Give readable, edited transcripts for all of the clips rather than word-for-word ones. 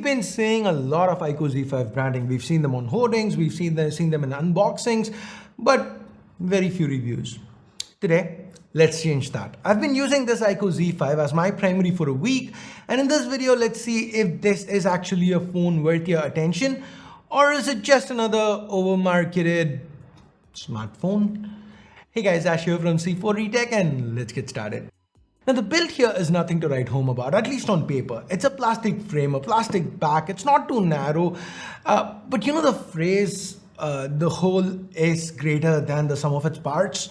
been seeing a lot of iQOO Z5 branding. We've seen them on hoardings, we've seen them in unboxings, but very few reviews. Today, let's change that. I've been using this iQOO Z5 as my primary for a week, and in this video, let's see if this is actually a phone worth your attention, or is it just another over-marketed smartphone? Hey guys, Ash here from C4 Retech, and let's get started. Now the build here is nothing to write home about, at least on paper. It's a plastic frame, a plastic back, it's not too narrow, but you know the phrase, the whole is greater than the sum of its parts?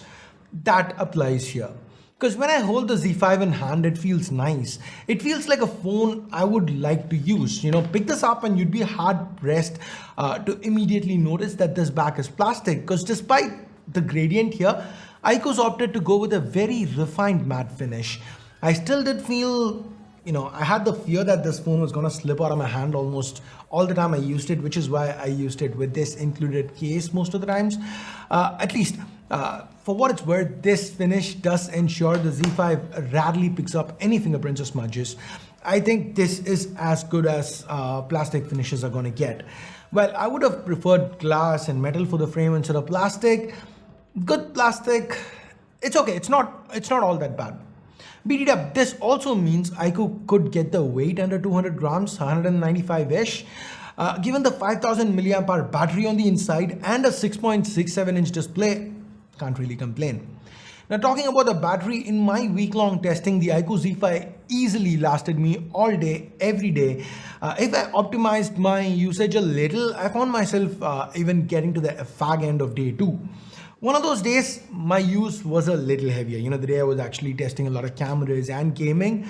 That applies here. Because when I hold the Z5 in hand, it feels nice. It feels like a phone I would like to use. You know, pick this up and you'd be hard pressed to immediately notice that this back is plastic. Because despite the gradient here, iQOO's opted to go with a very refined matte finish. I still did feel, I had the fear that this phone was gonna slip out of my hand almost all the time I used it, which is why I used it with this included case most of the times. At least, for what it's worth, this finish does ensure the Z5 rarely picks up any fingerprints or smudges. I think this is as good as plastic finishes are gonna get. Well, I would have preferred glass and metal for the frame instead of plastic. Good plastic, it's okay, it's not all that bad. Beat it up, this also means iQOO could get the weight under 200 grams, 195-ish. Given the 5000 milliamp hour battery on the inside and a 6.67 inch display, can't really complain. Now talking about the battery, in my week-long testing, the iQOO Z5 easily lasted me all day, every day. If I optimized my usage a little, I found myself even getting to the fag end of day 2. One of those days, my use was a little heavier. The day I was actually testing a lot of cameras and gaming.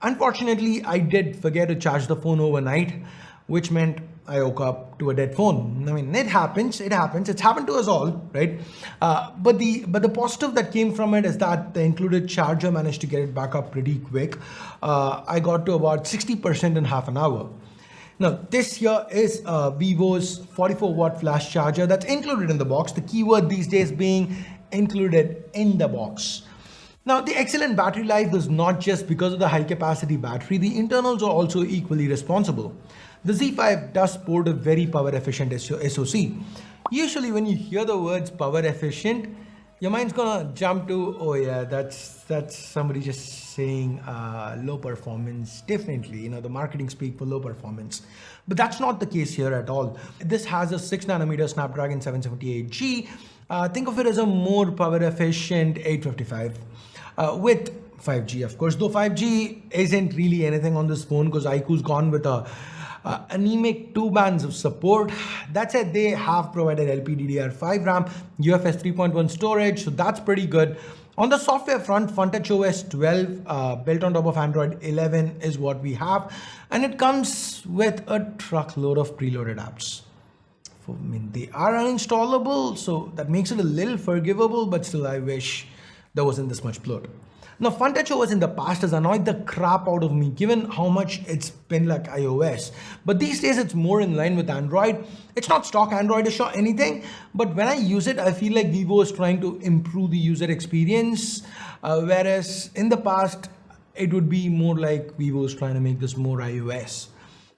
Unfortunately, I did forget to charge the phone overnight, which meant I woke up to a dead phone. I mean, it happens. It's happened to us all, right? But the positive that came from it is that the included charger managed to get it back up pretty quick. I got to about 60% in half an hour. Now, this here is Vivo's 44-watt flash charger that's included in the box. The keyword these days being included in the box. Now, the excellent battery life is not just because of the high-capacity battery. The internals are also equally responsible. The Z5 does sport a very power-efficient SoC. Usually, when you hear the words power-efficient, your mind's gonna jump to, oh yeah, that's somebody just saying low performance. Definitely, the marketing speak for low performance. But that's not the case here at all. This has a 6nm Snapdragon 778G. Think of it as a more power efficient 855 with 5G, of course. Though 5G isn't really anything on this phone because iQOO's gone with a anemic 2 bands of support. That said, they have provided LPDDR5 RAM, UFS 3.1 storage, so that's pretty good. On the software front, FunTouchOS 12 built on top of Android 11 is what we have, and it comes with a truckload of preloaded apps. They are uninstallable, so that makes it a little forgivable, but still I wish there wasn't this much bloat. Now, FunTouchOS in the past has annoyed the crap out of me given how much it's been like iOS. But these days it's more in line with Android. It's not stock Android-ish or anything, but when I use it, I feel like Vivo is trying to improve the user experience, whereas in the past, it would be more like Vivo is trying to make this more iOS.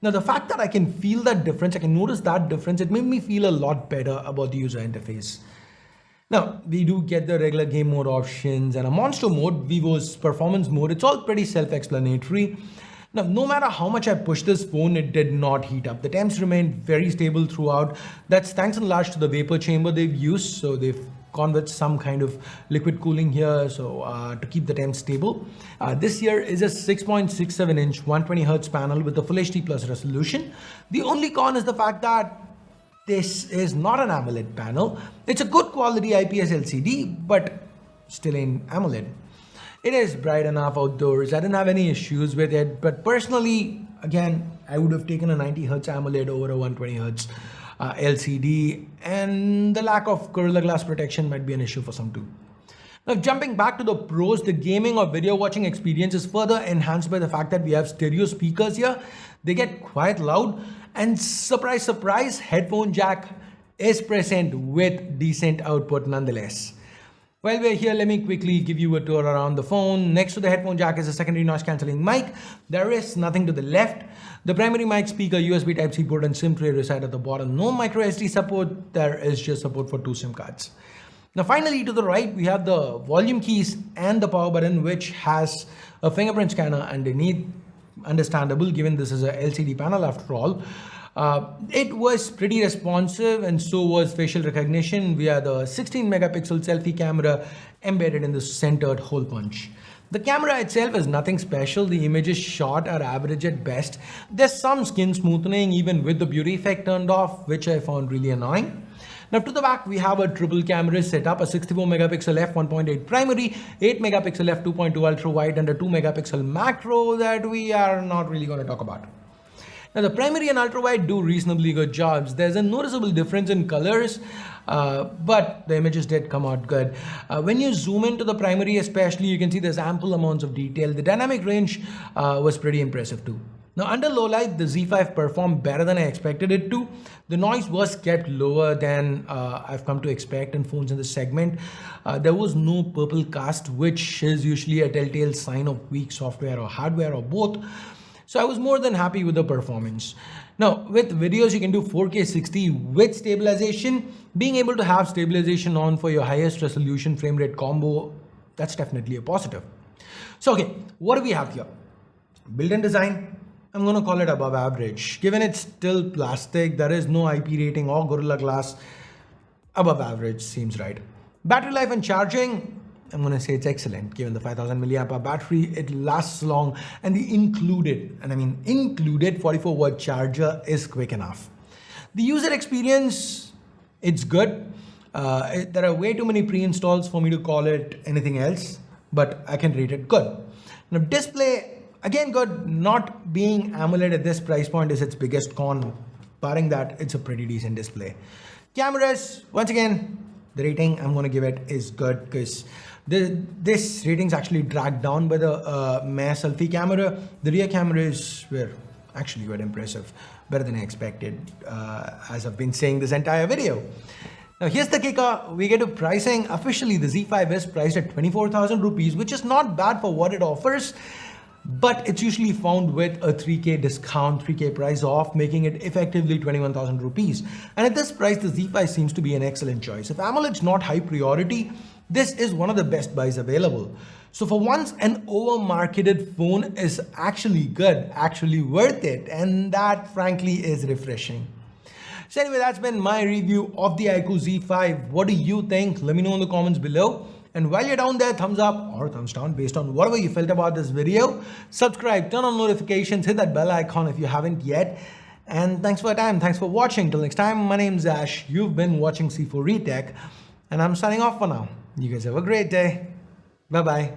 Now, the fact that I can feel that difference, I can notice that difference, it made me feel a lot better about the user interface. Now, we do get the regular game mode options and a monster mode, Vivo's performance mode. It's all pretty self-explanatory. Now, no matter how much I pushed this phone, it did not heat up. The temps remained very stable throughout. That's thanks in large to the vapor chamber they've used. So they've gone with some kind of liquid cooling here to keep the temps stable. This here is a 6.67 inch 120 Hz panel with a Full HD Plus resolution. The only con is the fact that this is not an AMOLED panel. It's a good quality IPS LCD, but still ain't AMOLED. It is bright enough outdoors. I didn't have any issues with it, but personally, again, I would have taken a 90 Hz AMOLED over a 120 Hz LCD, and the lack of Gorilla Glass protection might be an issue for some too. Now, jumping back to the pros, the gaming or video watching experience is further enhanced by the fact that we have stereo speakers here. They get quite loud, and surprise, surprise, headphone jack is present with decent output nonetheless. While we're here, let me quickly give you a tour around the phone. Next to the headphone jack is a secondary noise cancelling mic. There is nothing to the left. The primary mic, speaker, USB Type-C port and SIM tray reside at the bottom. No micro SD support. There is just support for 2 SIM cards. Now finally, to the right, we have the volume keys and the power button, which has a fingerprint scanner underneath. Understandable, given this is a LCD panel after all. It was pretty responsive, and so was facial recognition via the 16 megapixel selfie camera embedded in the centered hole punch. The camera itself is nothing special. The images shot are average at best. There's some skin smoothing even with the beauty effect turned off, which I found really annoying. Now to the back, we have a triple camera setup, a 64 megapixel f1.8 primary, 8 megapixel f2.2 ultra wide and a 2 megapixel macro that we are not really going to talk about. Now the primary and ultra wide do reasonably good jobs. There's a noticeable difference in colors, but the images did come out good. When you zoom into the primary especially, you can see there's ample amounts of detail. The dynamic range was pretty impressive too. Now under low light, the Z5 performed better than I expected it to. The noise was kept lower than I've come to expect in phones in this segment. There was no purple cast, which is usually a telltale sign of weak software or hardware or both. So I was more than happy with the performance. Now with videos, you can do 4K 60 with stabilization. Being able to have stabilization on for your highest resolution frame rate combo, that's definitely a positive. So okay, what do we have here? Built-in design, I'm going to call it above average. Given it's still plastic, there is no IP rating or Gorilla Glass, above average seems right. Battery life and charging, I'm going to say it's excellent. Given the 5000 milliamp hour battery, it lasts long, and the included, and I mean included 44-watt charger is quick enough. The user experience, it's good. There are way too many pre-installs for me to call it anything else, but I can rate it good. Now display, again good. Not being AMOLED at this price point is its biggest con. Barring that, it's a pretty decent display. Cameras, once again, the rating I'm going to give it is good because this rating's actually dragged down by the Mare selfie camera. The rear cameras were actually quite impressive, better than I expected, as I've been saying this entire video. Now here's the kicker, we get to pricing. Officially the Z5 is priced at 24,000 rupees, which is not bad for what it offers, but it's usually found with a 3K discount, 3K price off, making it effectively 21,000 rupees. And at this price, the Z5 seems to be an excellent choice. If AMOLED's not high priority, this is one of the best buys available. So for once, an over-marketed phone is actually good, actually worth it. And that frankly is refreshing. So anyway, that's been my review of the iQOO Z5. What do you think? Let me know in the comments below. And while you're down there, thumbs up or thumbs down based on whatever you felt about this video. Subscribe, turn on notifications, hit that bell icon if you haven't yet. And thanks for your time. Thanks for watching. Till next time, my name's Ash. You've been watching C4 Retech, and I'm signing off for now. You guys have a great day. Bye-bye.